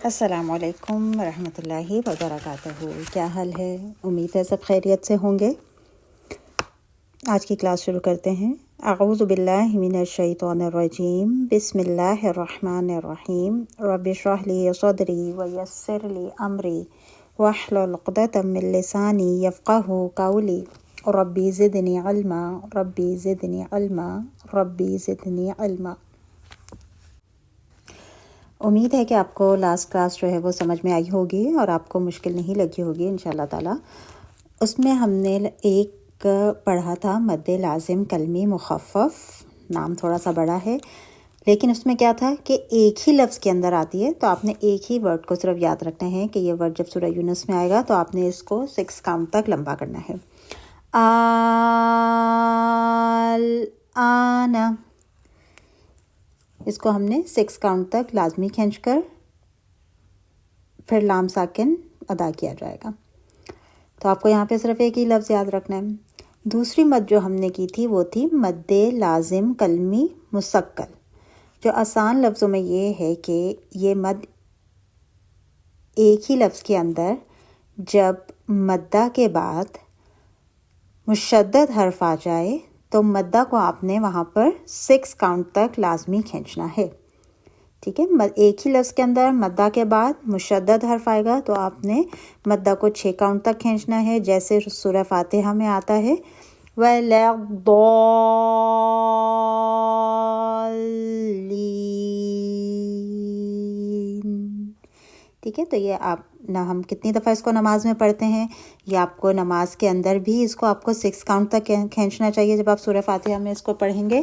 السلام علیکم ورحمۃ اللہ وبرکاتہ۔ کیا حال ہے؟ امید ہے سب خیریت سے ہوں گے۔ آج کی کلاس شروع کرتے ہیں۔ اعوذ باللہ من الشیطان الرجیم، بسم اللہ الرحمن الرحیم۔ رب اشرح لی صدری ویسر لی امری واحلل عقدۃ من لسانی یفقہوا قولی ربی زدنی علما ربی زدنی علما ربی زدنی علما۔ امید ہے کہ آپ کو لاسٹ کلاس جو ہے وہ سمجھ میں آئی ہوگی اور آپ کو مشکل نہیں لگی ہوگی انشاءاللہ تعالی۔ اس میں ہم نے ایک پڑھا تھا مد لازم کلمی مخفف، نام تھوڑا سا بڑا ہے لیکن اس میں کیا تھا کہ ایک ہی لفظ کے اندر آتی ہے، تو آپ نے ایک ہی ورڈ کو صرف یاد رکھنا ہے کہ یہ ورڈ جب سورہ یونس میں آئے گا تو آپ نے اس کو 6 کاؤنٹ تک لمبا کرنا ہے۔ آنا، اس کو ہم نے 6 کاؤنٹ تک لازمی کھینچ کر پھر لام ساکن ادا کیا جائے گا۔ تو آپ کو یہاں پہ صرف ایک ہی لفظ یاد رکھنا ہے۔ دوسری مد جو ہم نے کی تھی وہ تھی مد لازم کلمی مسکل، جو آسان لفظوں میں یہ ہے کہ یہ مد ایک ہی لفظ کے اندر جب مدہ کے بعد مشدد حرف آ جائے تو مدہ کو آپ نے وہاں پر 6 کاؤنٹ تک لازمی کھینچنا ہے، ٹھیک ہے۔ ایک ہی لفظ کے اندر مدہ کے بعد مشدد حرف آئے گا تو آپ نے مدہ کو 6 کاؤنٹ تک کھینچنا ہے، جیسے سورہ فاتحہ میں آتا ہے وَلَا الضَّالِّينَ، ٹھیک ہے۔ تو یہ آپ ہم کتنی دفعہ اس کو نماز میں پڑھتے ہیں، یہ آپ کو نماز کے اندر بھی اس کو آپ کو 6 کاؤنٹ تک کھینچنا چاہیے جب آپ سورہ فاتحہ میں اس کو پڑھیں گے۔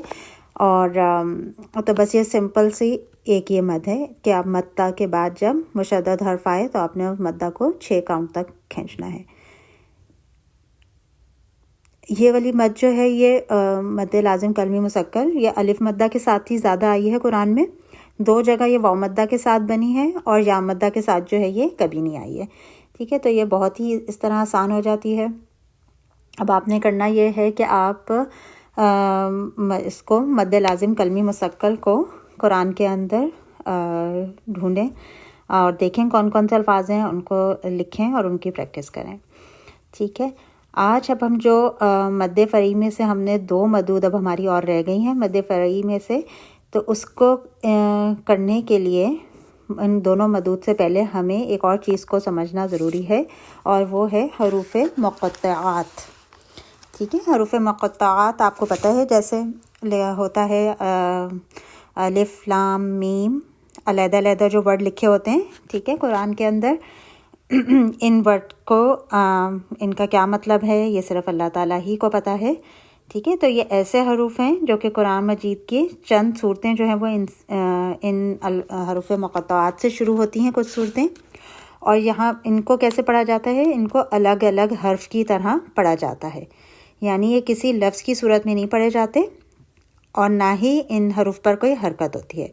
اور تو بس یہ سمپل سی ایک یہ مد ہے کہ آپ مدہ کے بعد جب مشدد حرف آئے تو آپ نے مدہ کو 6 کاؤنٹ تک کھینچنا ہے۔ یہ والی مد جو ہے یہ مد لازم کلمی مسکل، یہ الف مدہ کے ساتھ ہی زیادہ آئی ہے قرآن میں، 2 جگہ یہ واو مدہ کے ساتھ بنی ہے اور یا مدہ کے ساتھ جو ہے یہ کبھی نہیں آئی ہے، ٹھیک ہے۔ تو یہ بہت ہی اس طرح آسان ہو جاتی ہے۔ اب آپ نے کرنا یہ ہے کہ آپ اس کو مد لازم کلمی مسکل کو قرآن کے اندر ڈھونڈیں اور دیکھیں کون کون سے الفاظ ہیں، ان کو لکھیں اور ان کی پریکٹس کریں، ٹھیک ہے۔ آج اب ہم جو مد فرعی میں سے ہم نے 2 مدود اب ہماری اور رہ گئی ہیں مد فرعی میں سے، تو اس کو کرنے کے لیے ان دونوں مدود سے پہلے ہمیں ایک اور چیز کو سمجھنا ضروری ہے اور وہ ہے حروف مقطعات، ٹھیک ہے۔ حروف مقطعات آپ کو پتہ ہے جیسے ہوتا ہے الف لام میم، علیحدہ علیحدہ جو ورڈ لکھے ہوتے ہیں، ٹھیک ہے، قرآن کے اندر ان ورڈ کو ان کا کیا مطلب ہے یہ صرف اللہ تعالیٰ ہی کو پتہ ہے، ٹھیک ہے۔ تو یہ ایسے حروف ہیں جو کہ قرآن مجید کی چند صورتیں جو ہیں وہ ان حروف مقطعات سے شروع ہوتی ہیں، کچھ صورتیں، اور یہاں ان کو کیسے پڑھا جاتا ہے، ان کو الگ الگ حرف کی طرح پڑھا جاتا ہے، یعنی یہ کسی لفظ کی صورت میں نہیں پڑھے جاتے اور نہ ہی ان حروف پر کوئی حرکت ہوتی ہے،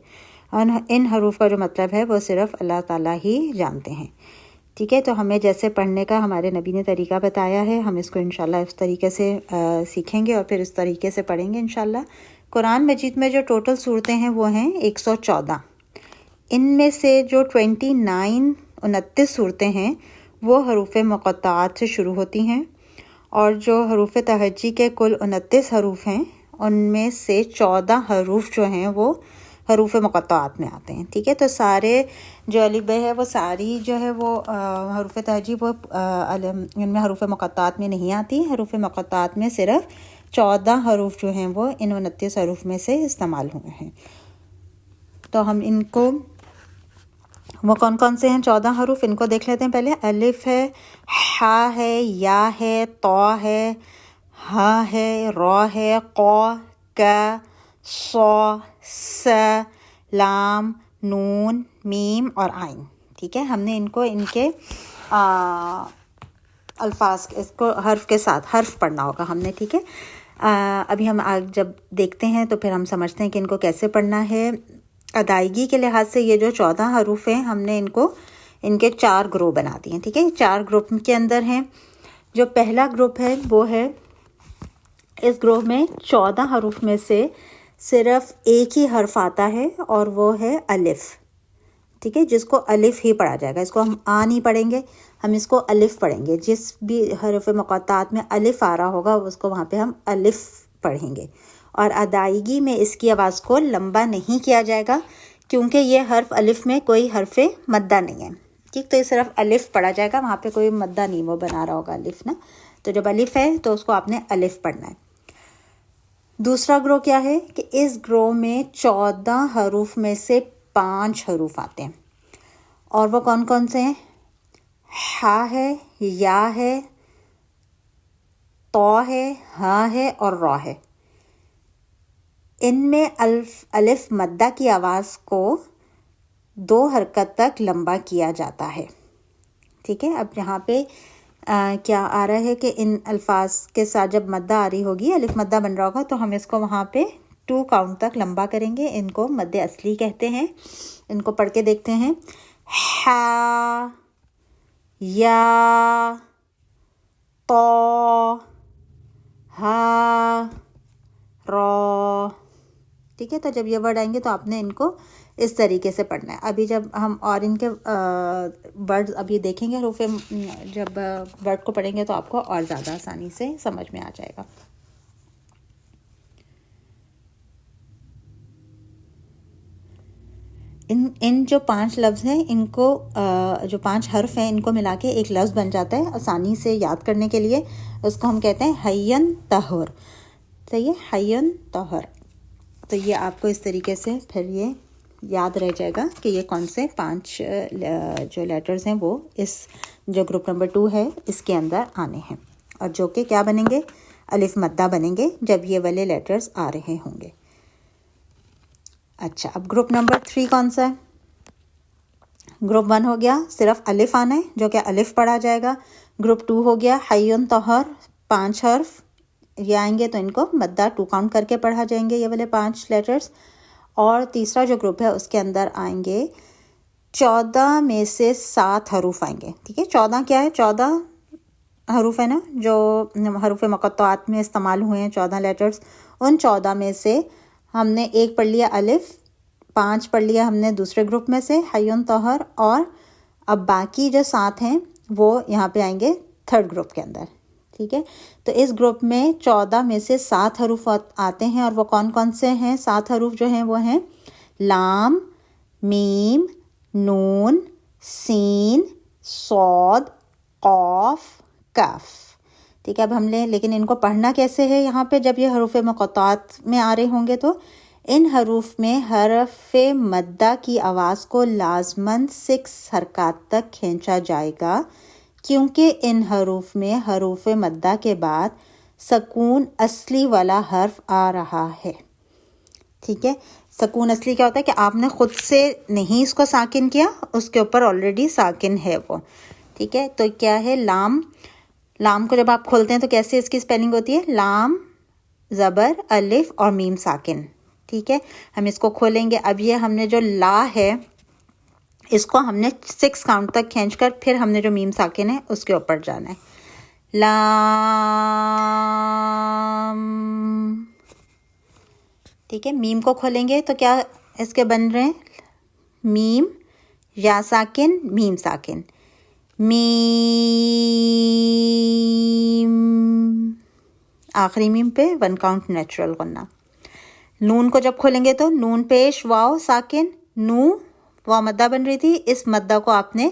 اور ان حروف کا جو مطلب ہے وہ صرف اللہ تعالیٰ ہی جانتے ہیں، ٹھیک ہے۔ تو ہمیں جیسے پڑھنے کا ہمارے نبی نے طریقہ بتایا ہے، ہم اس کو انشاءاللہ اس طریقے سے سیکھیں گے اور پھر اس طریقے سے پڑھیں گے انشاءاللہ۔ قرآن مجید میں جو ٹوٹل صورتیں ہیں وہ ہیں 114، ان میں سے جو 29 صورتیں ہیں وہ حروف مقطعات سے شروع ہوتی ہیں، اور جو حروف تہجی کے کل 29 حروف ہیں ان میں سے 14 حروف جو ہیں وہ حروف مقطعات میں آتے ہیں، ٹھیک ہے۔ تو سارے جو الف بے ہے وہ ساری جو ہے وہ حروف تہجی وہ ان میں حروف مقطعات میں نہیں آتی، حروف مقطعات میں صرف 14 حروف جو ہیں وہ ان 29 حروف میں سے استعمال ہوئے ہیں۔ تو ہم ان کو وہ کون کون سے ہیں 14 حروف، ان کو دیکھ لیتے ہیں پہلے۔ الف ہے، ہا ہے، یا ہے، طا ہے، ہا ہے، را ہے، قا، کا، صا، س، لام، نون، میم اور عین، ٹھیک ہے۔ ہم نے ان کو ان کے الفاظ اس کو حرف کے ساتھ حرف پڑھنا ہوگا ہم نے، ٹھیک ہے۔ ابھی ہم جب دیکھتے ہیں تو پھر ہم سمجھتے ہیں کہ ان کو کیسے پڑھنا ہے۔ ادائیگی کے لحاظ سے یہ جو 14 حروف ہیں ہم نے ان کے 4 گروہ بنا دیے ہیں، ٹھیک ہے۔ 4 گروپ کے اندر ہیں، جو پہلا گروپ ہے وہ ہے، اس گروہ میں 14 حروف میں سے صرف ایک ہی حرف آتا ہے اور وہ ہے الف، ٹھیک ہے، جس کو الف ہی پڑھا جائے گا. اس کو ہم آ نہیں پڑھیں گے، ہم اس کو الف پڑھیں گے. جس بھی حروف مقطعات میں الف آ رہا ہوگا اس کو وہاں پہ ہم الف پڑھیں گے. اور ادائیگی میں اس کی آواز کو لمبا نہیں کیا جائے گا کیونکہ یہ حرف الف میں کوئی حرف مدہ نہیں ہے. ٹھیک، تو یہ صرف الف پڑھا جائے گا، وہاں پہ کوئی مدہ نہیں وہ بنا رہا ہوگا الف نا. تو جب الف ہے تو اس کو آپ نے الف پڑھنا ہے. دوسرا گروہ کیا ہے کہ اس گروہ میں 14 حروف میں سے 5 حروف آتے ہیں. اور وہ کون کون سے ہیں؟ ہا ہے، یا ہے، تو ہے، ہاں ہے اور را ہے. ان میں الف مدہ کی آواز کو 2 حرکت تک لمبا کیا جاتا ہے. ٹھیک ہے، اب یہاں پہ کیا آ رہا ہے کہ ان الفاظ کے ساتھ جب مدہ آ رہی ہوگی، الف مدہ بن رہا ہوگا، تو ہم اس کو وہاں پہ 2 کاؤنٹ تک لمبا کریں گے. ان کو مد اصلی کہتے ہیں. ان کو پڑھ کے دیکھتے ہیں. ہا، یا، تو، ہا، را. ٹھیک ہے، تو جب یہ ورڈ آئیں گے تو آپ نے ان کو اس طریقے سے پڑھنا ہے. ابھی جب ہم اور ان کے ورڈ ابھی دیکھیں گے حروف، جب ورڈ کو پڑھیں گے تو آپ کو اور زیادہ آسانی سے سمجھ میں آ جائے گا. ان جو 5 لفظ ہیں، ان کو جو 5 حرف ہیں، ان کو ملا کے ایک لفظ بن جاتا ہے آسانی سے یاد کرنے کے لیے. اس کو ہم کہتے ہیں حیّن طہر. صحیح ہے، حیّن طہر. تو یہ آپ کو اس طریقے سے پھر یہ یاد رہ جائے گا کہ یہ کون سے 5 جو لیٹرز ہیں وہ اس جو گروپ نمبر 2 ہے اس کے اندر آنے ہیں، اور جو کہ کیا بنیں گے؟ الف مدہ بنیں گے جب یہ والے لیٹرز آ رہے ہوں گے. اچھا، اب گروپ نمبر 3 کون سا ہے؟ گروپ 1 ہو گیا صرف الف آنا ہے جو کہ الف پڑھا جائے گا. گروپ 2 ہو گیا حیّن طہر، 5 حرف یہ آئیں گے تو ان کو مدہ 2 کاؤنٹ کر کے پڑھا جائیں گے، یہ والے 5 لیٹرز. اور تیسرا جو گروپ ہے اس کے اندر آئیں گے 14 میں سے 7 حروف آئیں گے. ٹھیک ہے، 14 کیا ہے؟ 14 حروف ہے نا جو حروف مقطعات میں استعمال ہوئے ہیں، 14 لیٹرز. ان 14 میں سے ہم نے ایک پڑھ لیا الف، 5 پڑھ لیا ہم نے دوسرے گروپ میں سے حیّن طہر، اور اب باقی جو 7 ہیں وہ یہاں پہ آئیں گے تھرڈ گروپ کے اندر. ٹھیک ہے، تو اس گروپ میں 14 میں سے 7 حروف آتے ہیں، اور وہ کون کون سے ہیں؟ 7 حروف جو ہیں وہ ہیں لام، میم، نون، سین، صاد، قاف، کاف. ٹھیک ہے، اب ہم لیں لیکن ان کو پڑھنا کیسے ہے؟ یہاں پہ جب یہ حروف مقطعات میں آ رہے ہوں گے تو ان حروف میں حرف مدہ کی آواز کو لازماً 6 حرکات تک کھینچا جائے گا، کیونکہ ان حروف میں حروف مدہ کے بعد سکون اصلی والا حرف آ رہا ہے. ٹھیک ہے، سکون اصلی کیا ہوتا ہے کہ آپ نے خود سے نہیں اس کو ساکن کیا، اس کے اوپر آلریڈی ساکن ہے وہ. ٹھیک ہے، تو کیا ہے؟ لام. لام کو جب آپ کھولتے ہیں تو کیسے اس کی اسپیلنگ ہوتی ہے؟ لام زبر الف اور میم ساکن. ٹھیک ہے، ہم اس کو کھولیں گے. اب یہ ہم نے جو لا ہے اس کو ہم نے 6 کاؤنٹ تک کھینچ کر پھر ہم نے جو میم ساکن ہے اس کے اوپر جانا ہے. لام. ٹھیک ہے، میم کو کھولیں گے تو کیا اس کے بن رہے ہیں؟ میم، یا ساکن، میم ساکن، میم. آخری میم پہ 1 کاؤنٹ نیچرل غنہ. نون کو جب کھولیں گے تو نون پیش واو ساکن، نو واو مدہ بن رہی تھی، اس مدہ کو آپ نے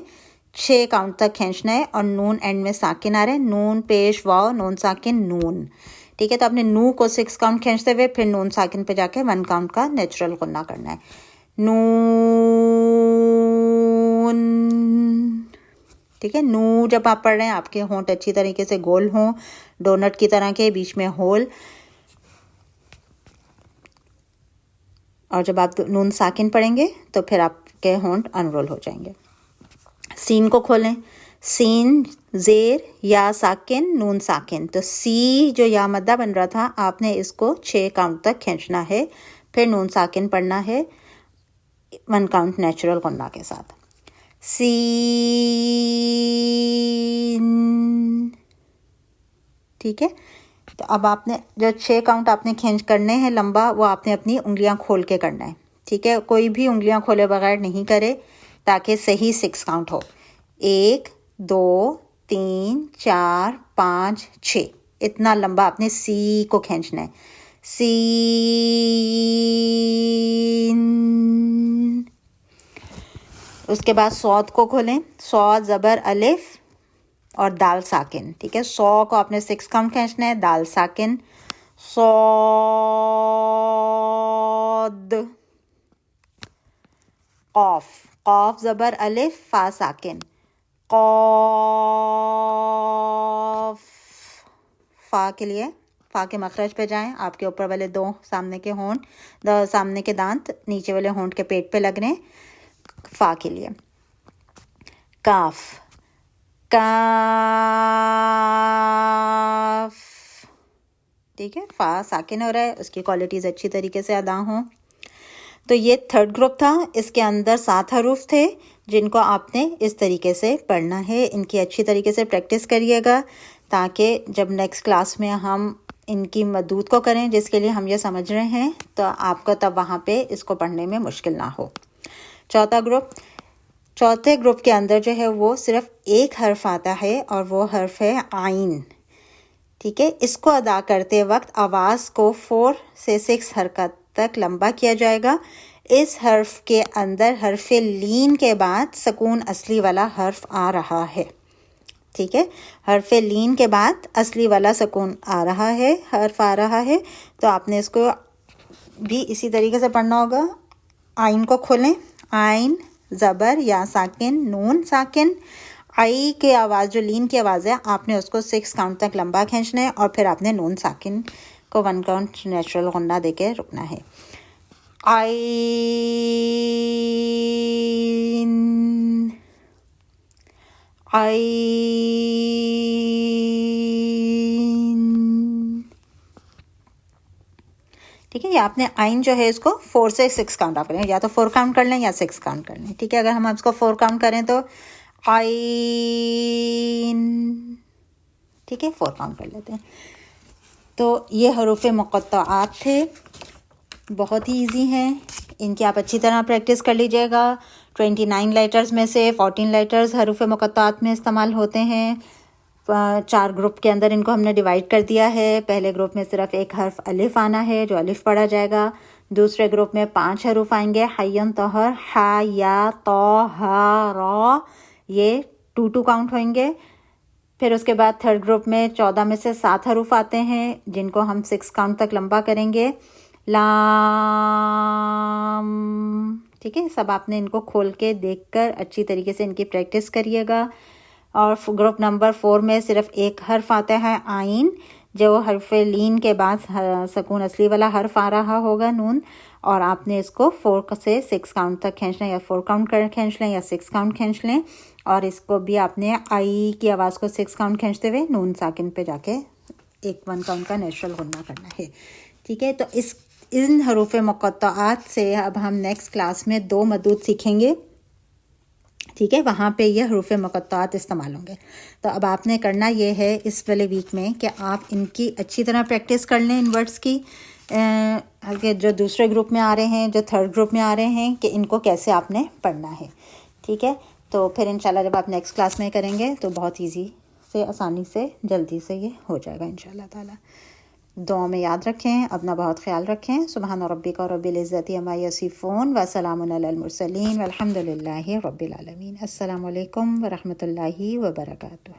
6 کاؤنٹ تک کھینچنا ہے، اور نون اینڈ میں ساکن آ رہے ہیں، نون پیش واو نون ساکن نون. ٹھیک ہے، تو آپ نے نو کو 6 کاؤنٹ کھینچتے ہوئے پھر نون ساکن پہ جا کے 1 کاؤنٹ کا نیچرل غنہ کرنا ہے. نون. ٹھیک ہے، نو جب آپ پڑھ رہے ہیں آپ کے ہونٹ اچھی طریقے سے گول ہوں، ڈونٹ کی طرح کے، بیچ میں ہول. اور جب آپ نون ساکن پڑھیں گے تو پھر آپ کے ہونٹ انرول ہو جائیں گے. سین کو کھولیں. سین زیر یا ساکن نون ساکن، تو سی جو یا مدہ بن رہا تھا آپ نے اس کو 6 کاؤنٹ تک کھینچنا ہے، پھر نون ساکن پڑھنا ہے 1 کاؤنٹ نیچرل غنہ کے ساتھ. سین. ٹھیک ہے، تو اب آپ نے جو 6 کاؤنٹ آپ نے کھینچ کرنے ہیں لمبا، وہ آپ نے اپنی انگلیاں کھول کے کرنا ہے. ٹھیک ہے، کوئی بھی انگلیاں کھولے بغیر نہیں کرے تاکہ صحیح 6 کاؤنٹ ہو. 1 2 3 4 5 6 اتنا لمبا آپ نے سی کو کھینچنا ہے. سین. اس کے بعد صاد کو کھولیں. صاد زبر الف اور دال ساکن. ٹھیک ہے, سو کو آپ نے 6 کاؤنٹ کھینچنا ہے. دال ساکن. صاد. قاف. قاف زبر الف فا ساکن. قاف. فا کے لیے فا کے مخرج پہ جائیں. آپ کے اوپر والے 2 سامنے کے ہونٹ, سامنے کے دانت نیچے والے ہونٹ کے پیٹ پہ لگ رہے ہیں. فا کے لیے. کاف. کاف. ٹھیک ہے, فا ساکن ہو رہا ہے, اس کی کوالٹیز اچھی طریقے سے ادا ہوں. تو یہ تھرڈ گروپ تھا. اس کے اندر 7 حروف تھے جن کو آپ نے اس طریقے سے پڑھنا ہے. ان کی اچھی طریقے سے پریکٹس کریے گا تاکہ جب نیکسٹ کلاس میں ہم ان کی مدود کو کریں, جس کے لیے ہم یہ سمجھ رہے ہیں, تو آپ کو تب وہاں پہ اس کو پڑھنے میں مشکل نہ ہو. چوتھا گروپ. چوتھے گروپ کے اندر جو ہے وہ صرف ایک حرف آتا ہے اور وہ حرف ہے عین. ٹھیک ہے, اس کو ادا کرتے وقت آواز کو 4 سے 6 حرکت تک لمبا کیا جائے گا. اس حرف کے اندر حرف لین کے بعد سکون اصلی والا حرف آ رہا ہے. ٹھیک ہے, حرف لین کے بعد اصلی والا سکون آ رہا ہے, حرف آ رہا ہے. تو آپ نے اس کو بھی اسی طریقے سے پڑھنا ہوگا. آئین کو کھولیں. آئین زبر یا ساکن نون ساکن. آئی کی آواز جو لین کی آواز ہے آپ نے اس کو 6 کاؤنٹ تک لمبا کھینچنا ہے اور پھر آپ نے نون ساکن کو 1 کاؤنٹ نیچرل غنہ دے کے رکنا ہے. آئین. آئین. ٹھیک ہے, یہ آپ نے آئین جو ہے اس کو 4 سے 6 کاؤنٹ آپ کریں, یا تو 4 کاؤنٹ کر لیں یا 6 کاؤنٹ کر لیں. ٹھیک ہے, اگر ہم اس کو 4 کاؤنٹ کریں تو آئین. ٹھیک ہے, 4 کاؤنٹ کر لیتے ہیں. تو یہ حروف مقطعات تھے, بہت ہی ایزی ہیں. ان کی آپ اچھی طرح پریکٹس کر لیجئے گا. 29 لیٹرز میں سے 14 لیٹرز حروف مقطعات میں استعمال ہوتے ہیں. 4 گروپ کے اندر ان کو ہم نے ڈیوائڈ کر دیا ہے. پہلے گروپ میں صرف ایک حرف الف آنا ہے جو الف پڑھا جائے گا. دوسرے گروپ میں 5 حروف آئیں گے, حین طہر, ہا یا تو ہا را, یہ 2 کاؤنٹ ہوئیں گے. پھر اس کے بعد تھرڈ گروپ میں 14 میں سے 7 حروف آتے ہیں جن کو ہم 6 کاؤنٹ تک لمبا کریں گے. لام. ٹھیک ہے, سب آپ نے ان کو کھول کے دیکھ کر اچھی طریقے سے ان کی پریکٹس کریے گا. اور گروپ نمبر 4 میں صرف ایک حرف آتا ہے آئین, جو حرف لین کے بعد سکون اصلی والا حرف آ رہا ہوگا نون, اور آپ نے اس کو 4 سے 6 کاؤنٹ تک کھینچنا ہے, یا 4 کاؤنٹ کھینچ لیں یا 6 کاؤنٹ کھینچ لیں. اور اس کو بھی آپ نے آئی کی آواز کو 6 کاؤنٹ کھینچتے ہوئے نون ساکن پہ جا کے 1 کاؤنٹ کا نیچرل غنہ کرنا ہے. ٹھیک ہے, تو ان حروف مقطعات سے اب ہم نیکسٹ کلاس میں 2 مدود سیکھیں گے. ٹھیک ہے, وہاں پہ یہ حروف مقطعات استعمال ہوں گے. تو اب آپ نے کرنا یہ ہے اس والے ویک میں کہ آپ ان کی اچھی طرح پریکٹس کر لیں, ان ورڈز کی, جو دوسرے گروپ میں آ رہے ہیں, جو تھرڈ گروپ میں آ رہے ہیں, کہ ان کو کیسے آپ نے پڑھنا ہے. ٹھیک ہے, تو پھر انشاءاللہ جب آپ نیکسٹ کلاس میں کریں گے تو بہت ایزی سے, آسانی سے, جلدی سے یہ ہو جائے گا انشاءاللہ تعالی. دعا میں یاد رکھیں, اپنا بہت خیال رکھیں. سبحان ربک رب العزت عما یصفون وسلام علی المرسلین والحمد للہ رب العالمین. السلام علیکم ورحمۃ اللہ وبرکاتہ.